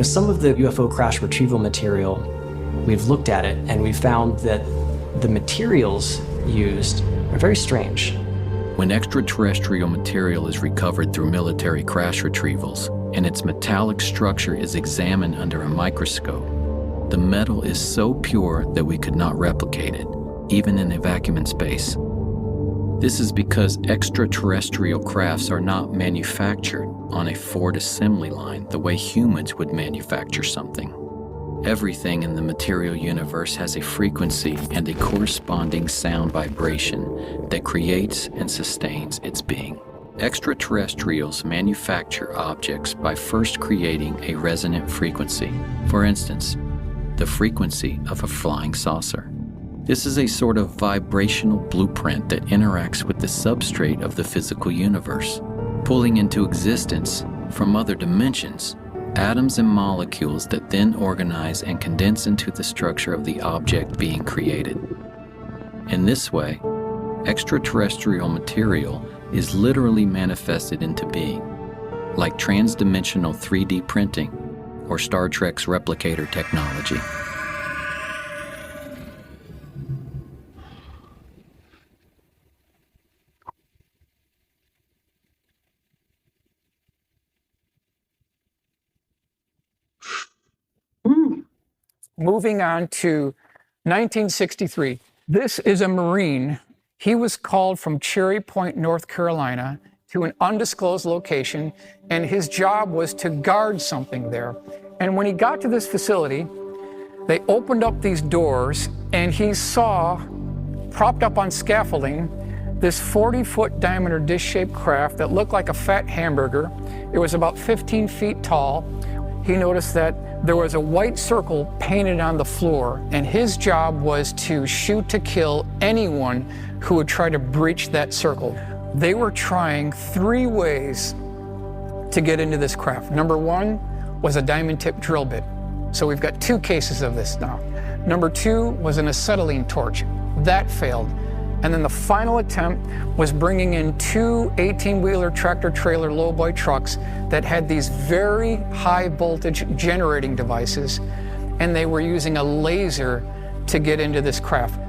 Some of the UFO crash retrieval material, we've looked at it and we found that the materials used are very strange. When extraterrestrial material is recovered through military crash retrievals and its metallic structure is examined under a microscope, the metal is so pure that we could not replicate it, even in a vacuum in space. This is because extraterrestrial crafts are not manufactured on a Ford assembly line the way humans would manufacture something. Everything in the material universe has a frequency and a corresponding sound vibration that creates and sustains its being. Extraterrestrials manufacture objects by first creating a resonant frequency. For instance, the frequency of a flying saucer. This is a sort of vibrational blueprint that interacts with the substrate of the physical universe, pulling into existence from other dimensions atoms and molecules that then organize and condense into the structure of the object being created. In this way, extraterrestrial material is literally manifested into being, like transdimensional 3D printing or Star Trek's replicator technology. Moving on to 1963. This is a Marine. He was called from Cherry Point, North Carolina, to an undisclosed location, and his job was to guard something there. And when he got to this facility, they opened up these doors, and he saw, propped up on scaffolding, this 40-foot diameter dish-shaped craft that looked like a fat hamburger. It was about 15 feet tall. He noticed that there was a white circle painted on the floor, and his job was to shoot to kill anyone who would try to breach that circle. They were trying 3 ways to get into this craft. Number 1 was a diamond tip drill bit. So we've got 2 cases of this now. Number 2 was an acetylene torch. That failed. And then the final attempt was bringing in 2 18-wheeler tractor-trailer lowboy trucks that had these very high-voltage generating devices, and they were using a laser to get into this craft.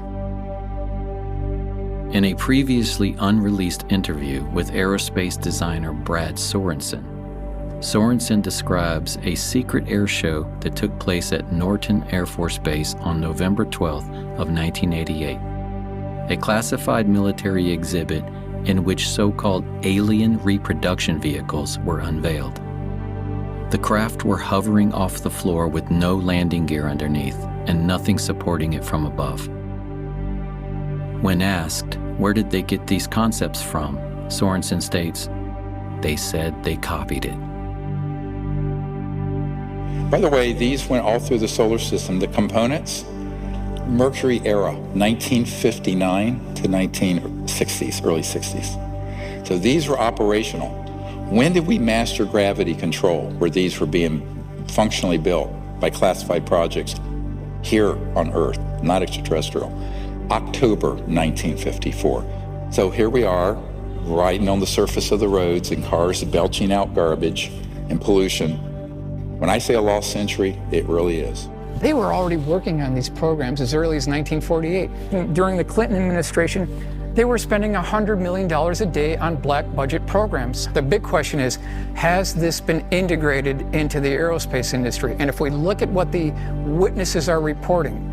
In a previously unreleased interview with aerospace designer Brad Sorensen, Sorensen describes a secret air show that took place at Norton Air Force Base on November 12th of 1988. A classified military exhibit in which so-called alien reproduction vehicles were unveiled. The craft were hovering off the floor with no landing gear underneath and nothing supporting it from above. When asked, where did they get these concepts from, Sorensen states, they said they copied it. By the way, these went all through the solar system. The components, Mercury era, 1959 to 1960s, early 60s. So these were operational. When did we master gravity control, where these were being functionally built by classified projects here on Earth, not extraterrestrial? October 1954. So here we are, riding on the surface of the roads in cars belching out garbage and pollution. When I say a lost century, it really is. They were already working on these programs as early as 1948. During the Clinton administration, they were spending $100 million a day on black budget programs. The big question is, has this been integrated into the aerospace industry? And if we look at what the witnesses are reporting,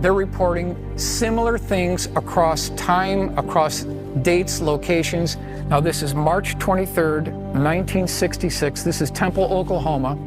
they're reporting similar things across time, across dates, locations. Now this is March 23rd, 1966. This is Temple, Oklahoma.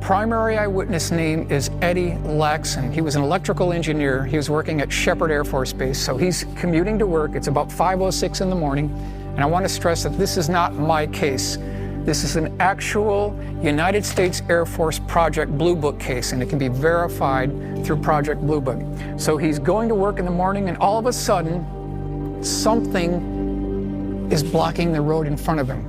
Primary eyewitness name is Eddie Laxon. He was an electrical engineer. He was working at Shepherd Air Force Base, so he's commuting to work. It's about 5:06 in the morning, and I want to stress that this is not my case. This is an actual United States Air Force Project Blue Book case, and it can be verified through Project Blue Book. So he's going to work in the morning, and all of a sudden, something is blocking the road in front of him.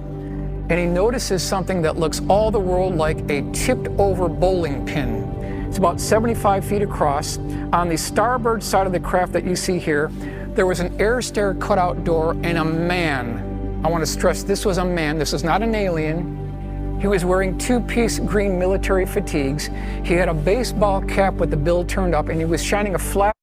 And he notices something that looks all the world like a tipped over bowling pin. It's about 75 feet across. On the starboard side of the craft that you see here, there was an air stair cutout door and a man. I want to stress this was a man, this is not an alien. He was wearing two-piece green military fatigues. He had a baseball cap with the bill turned up, and he was shining a flash